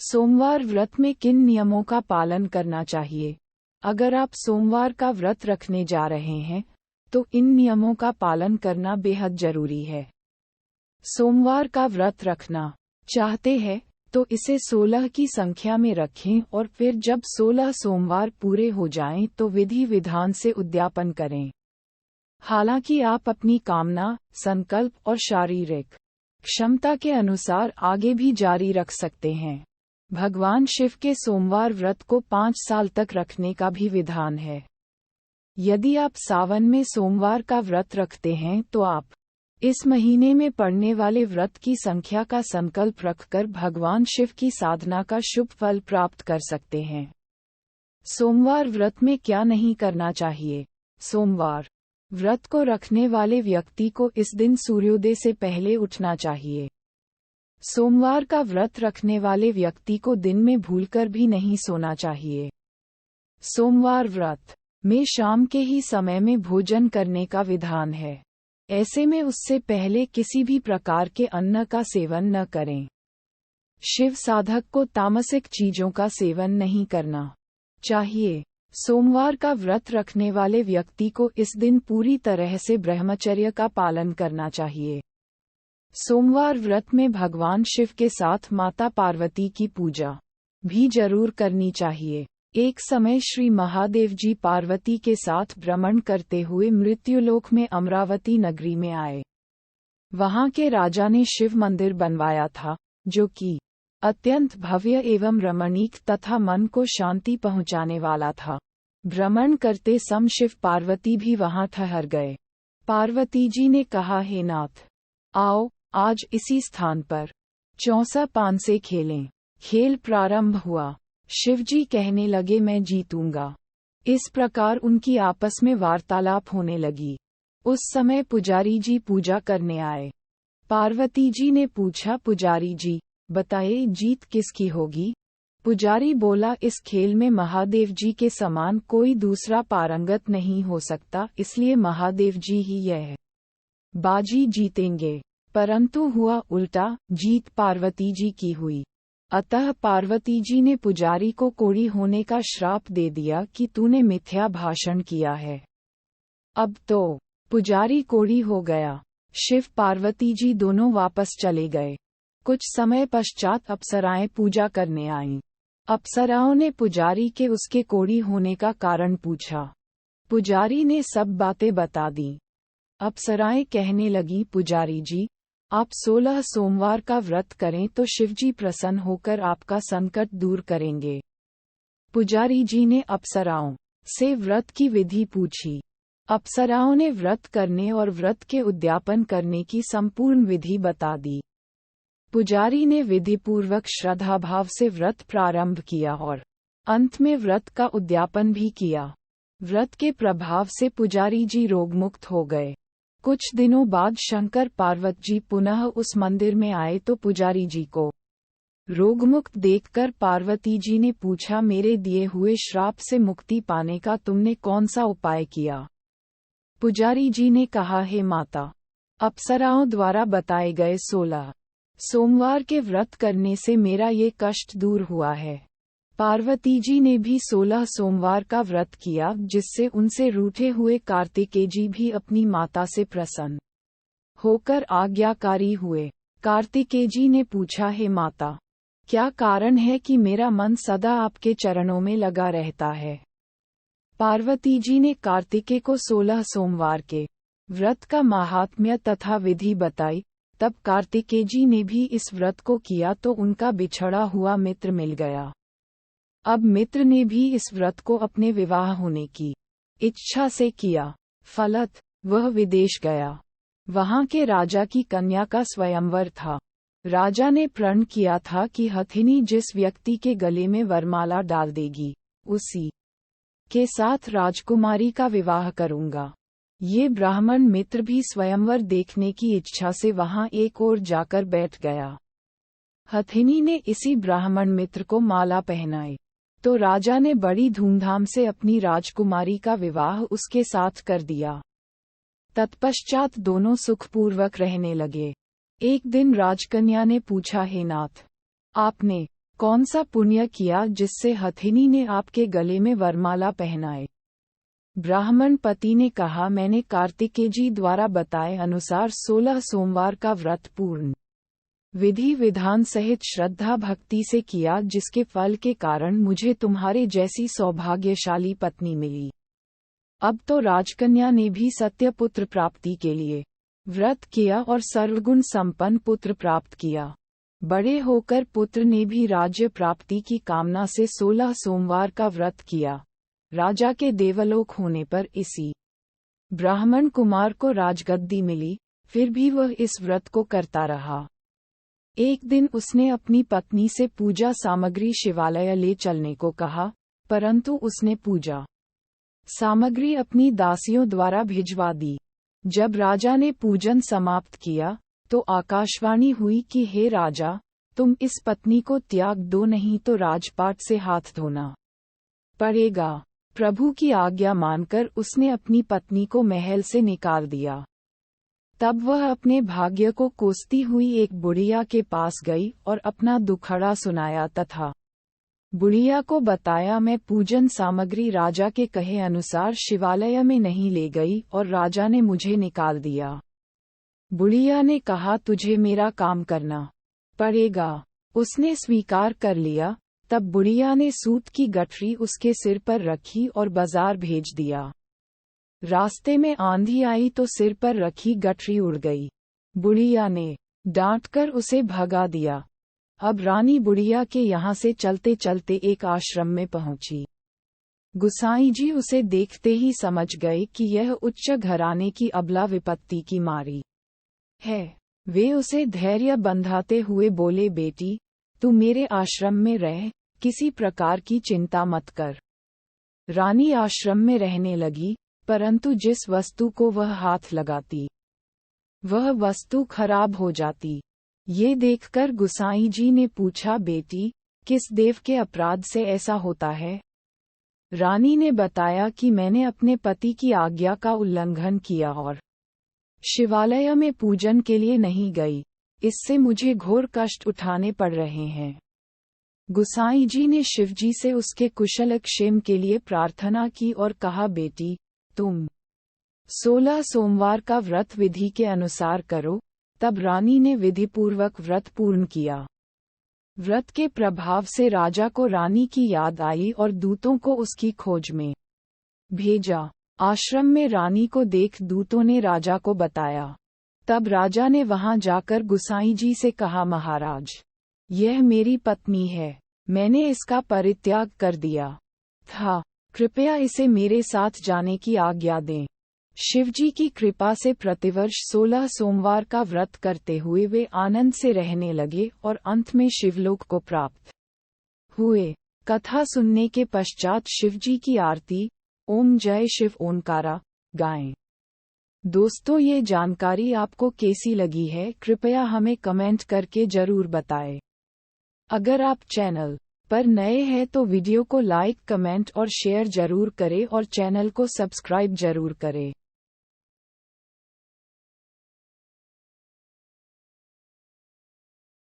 सोमवार व्रत में किन नियमों का पालन करना चाहिए? अगर आप सोमवार का व्रत रखने जा रहे हैं, तो इन नियमों का पालन करना बेहद जरूरी है। सोमवार का व्रत रखना चाहते हैं, तो इसे 16 की संख्या में रखें और फिर जब 16 सोमवार पूरे हो जाएं तो विधि विधान से उद्यापन करें। हालांकि आप अपनी कामना, संकल्प और शारीरिक क्षमता के अनुसार आगे भी जारी रख सकते हैं। भगवान शिव के सोमवार व्रत को 5 साल तक रखने का भी विधान है। यदि आप सावन में सोमवार का व्रत रखते हैं तो आप इस महीने में पड़ने वाले व्रत की संख्या का संकल्प रखकर भगवान शिव की साधना का शुभ फल प्राप्त कर सकते हैं। सोमवार व्रत में क्या नहीं करना चाहिए? सोमवार व्रत को रखने वाले व्यक्ति को इस दिन सूर्योदय से पहले उठना चाहिए। सोमवार का व्रत रखने वाले व्यक्ति को दिन में भूलकर भी नहीं सोना चाहिए। सोमवार व्रत में शाम के ही समय में भोजन करने का विधान है। ऐसे में उससे पहले किसी भी प्रकार के अन्न का सेवन न करें। शिव साधक को तामसिक चीजों का सेवन नहीं करना चाहिए। सोमवार का व्रत रखने वाले व्यक्ति को इस दिन पूरी तरह से ब्रह्मचर्य का पालन करना चाहिए। सोमवार व्रत में भगवान शिव के साथ माता पार्वती की पूजा भी जरूर करनी चाहिए। एक समय श्री महादेव जी पार्वती के साथ भ्रमण करते हुए मृत्युलोक में अमरावती नगरी में आए। वहां के राजा ने शिव मंदिर बनवाया था, जो कि अत्यंत भव्य एवं रमणीक तथा मन को शांति पहुंचाने वाला था। भ्रमण करते समय शिव पार्वती भी वहां ठहर गए। पार्वती जी ने कहा, हे नाथ, आओ आज इसी स्थान पर चौसा पान से खेलें। खेल प्रारंभ हुआ। शिवजी कहने लगे, मैं जीतूंगा। इस प्रकार उनकी आपस में वार्तालाप होने लगी। उस समय पुजारी जी पूजा करने आए। पार्वती जी ने पूछा, पुजारी जी बताइए जीत किसकी होगी? पुजारी बोला, इस खेल में महादेव जी के समान कोई दूसरा पारंगत नहीं हो सकता, इसलिए महादेव जी ही यह बाजी जीतेंगे। परंतु हुआ उल्टा, जीत पार्वती जी की हुई। अतः पार्वती जी ने पुजारी को कोढ़ी होने का श्राप दे दिया कि तूने मिथ्या भाषण किया है। अब तो पुजारी कोढ़ी हो गया। शिव पार्वती जी दोनों वापस चले गए। कुछ समय पश्चात अप्सराएं पूजा करने आईं। अप्सराओं ने पुजारी के उसके कोढ़ी होने का कारण पूछा। पुजारी ने सब बातें बता दी। अप्सराएं कहने लगी, पुजारी जी आप 16 सोमवार का व्रत करें तो शिवजी प्रसन्न होकर आपका संकट दूर करेंगे। पुजारी जी ने अप्सराओं से व्रत की विधि पूछी। अप्सराओं ने व्रत करने और व्रत के उद्यापन करने की संपूर्ण विधि बता दी। पुजारी ने विधिपूर्वक श्रद्धाभाव से व्रत प्रारंभ किया और अंत में व्रत का उद्यापन भी किया। व्रत के प्रभाव से पुजारी जी रोगमुक्त हो गए। कुछ दिनों बाद शंकर पार्वती जी पुनः उस मंदिर में आए तो पुजारी जी को रोगमुक्त देखकर पार्वती जी ने पूछा, मेरे दिए हुए श्राप से मुक्ति पाने का तुमने कौन सा उपाय किया? पुजारी जी ने कहा, हे माता, अप्सराओं द्वारा बताए गए 16 सोमवार के व्रत करने से मेरा ये कष्ट दूर हुआ है। पार्वती जी ने भी 16 सोमवार का व्रत किया, जिससे उनसे रूठे हुए कार्तिकेय जी भी अपनी माता से प्रसन्न होकर आज्ञाकारी हुए। कार्तिकेय जी ने पूछा, हे माता, क्या कारण है कि मेरा मन सदा आपके चरणों में लगा रहता है? पार्वती जी ने कार्तिकेय को 16 सोमवार के व्रत का महात्म्य तथा विधि बताई। तब कार्तिकेय जी ने भी इस व्रत को किया तो उनका बिछड़ा हुआ मित्र मिल गया। अब मित्र ने भी इस व्रत को अपने विवाह होने की इच्छा से किया। फलत वह विदेश गया। वहां के राजा की कन्या का स्वयंवर था। राजा ने प्रण किया था कि हथिनी जिस व्यक्ति के गले में वरमाला डाल देगी, उसी के साथ राजकुमारी का विवाह करूंगा। ये ब्राह्मण मित्र भी स्वयंवर देखने की इच्छा से वहां एक ओर जाकर बैठ गया। हथिनी ने इसी ब्राह्मण मित्र को माला पहनाई तो राजा ने बड़ी धूमधाम से अपनी राजकुमारी का विवाह उसके साथ कर दिया। तत्पश्चात दोनों सुखपूर्वक रहने लगे। एक दिन राजकन्या ने पूछा, हे नाथ, आपने कौन सा पुण्य किया जिससे हथिनी ने आपके गले में वरमाला पहनाए? ब्राह्मण पति ने कहा, मैंने कार्तिकेय जी द्वारा बताए अनुसार 16 सोमवार का व्रत पूर्ण विधि विधान सहित श्रद्धा भक्ति से किया, जिसके फल के कारण मुझे तुम्हारे जैसी सौभाग्यशाली पत्नी मिली। अब तो राजकन्या ने भी सत्य पुत्र प्राप्ति के लिए व्रत किया और सर्वगुण संपन्न पुत्र प्राप्त किया। बड़े होकर पुत्र ने भी राज्य प्राप्ति की कामना से 16 सोमवार का व्रत किया। राजा के देवलोक होने पर इसी ब्राह्मण कुमार को राजगद्दी मिली, फिर भी वह इस व्रत को करता रहा। एक दिन उसने अपनी पत्नी से पूजा सामग्री शिवालय ले चलने को कहा, परंतु उसने पूजा सामग्री अपनी दासियों द्वारा भिजवा दी। जब राजा ने पूजन समाप्त किया तो आकाशवाणी हुई कि हे राजा, तुम इस पत्नी को त्याग दो, नहीं तो राजपाट से हाथ धोना पड़ेगा। प्रभु की आज्ञा मानकर उसने अपनी पत्नी को महल से निकाल दिया। तब वह अपने भाग्य को कोसती हुई एक बुढ़िया के पास गई और अपना दुखड़ा सुनाया तथा बुढ़िया को बताया, मैं पूजन सामग्री राजा के कहे अनुसार शिवालय में नहीं ले गई और राजा ने मुझे निकाल दिया। बुढ़िया ने कहा, तुझे मेरा काम करना पड़ेगा। उसने स्वीकार कर लिया। तब बुढ़िया ने सूत की गठरी उसके सिर पर रखी और बाजार भेज दिया। रास्ते में आंधी आई तो सिर पर रखी गठरी उड़ गई। बुढ़िया ने डांटकर उसे भगा दिया। अब रानी बुढ़िया के यहाँ से चलते चलते एक आश्रम में पहुंची। गुसाई जी उसे देखते ही समझ गए कि यह उच्च घराने की अबला विपत्ति की मारी है। वे उसे धैर्य बंधाते हुए बोले, बेटी, तू मेरे आश्रम में रह, किसी प्रकार की चिंता मत कर। रानी आश्रम में रहने लगी, परंतु जिस वस्तु को वह हाथ लगाती वह वस्तु खराब हो जाती। ये देखकर गुसाई जी ने पूछा, बेटी, किस देव के अपराध से ऐसा होता है? रानी ने बताया कि मैंने अपने पति की आज्ञा का उल्लंघन किया और शिवालय में पूजन के लिए नहीं गई। इससे मुझे घोर कष्ट उठाने पड़ रहे हैं। गुसाई जी ने शिवजी से उसके कुशल क्षेम के लिए प्रार्थना की और कहा, बेटी, तुम 16 सोमवार का व्रत विधि के अनुसार करो। तब रानी ने विधिपूर्वक व्रत पूर्ण किया। व्रत के प्रभाव से राजा को रानी की याद आई और दूतों को उसकी खोज में भेजा। आश्रम में रानी को देख दूतों ने राजा को बताया। तब राजा ने वहां जाकर गुसाई जी से कहा, महाराज, यह मेरी पत्नी है, मैंने इसका परित्याग कर दिया था, कृपया इसे मेरे साथ जाने की आज्ञा दें। शिवजी की कृपा से प्रतिवर्ष 16 सोमवार का व्रत करते हुए वे आनंद से रहने लगे और अंत में शिवलोक को प्राप्त हुए। कथा सुनने के पश्चात शिवजी की आरती ओम जय शिव ओंकारा गाएं। दोस्तों, ये जानकारी आपको कैसी लगी है, कृपया हमें कमेंट करके जरूर बताएं। अगर आप चैनल पर नए हैं तो वीडियो को लाइक, कमेंट और शेयर जरूर करें और चैनल को सब्सक्राइब जरूर करें।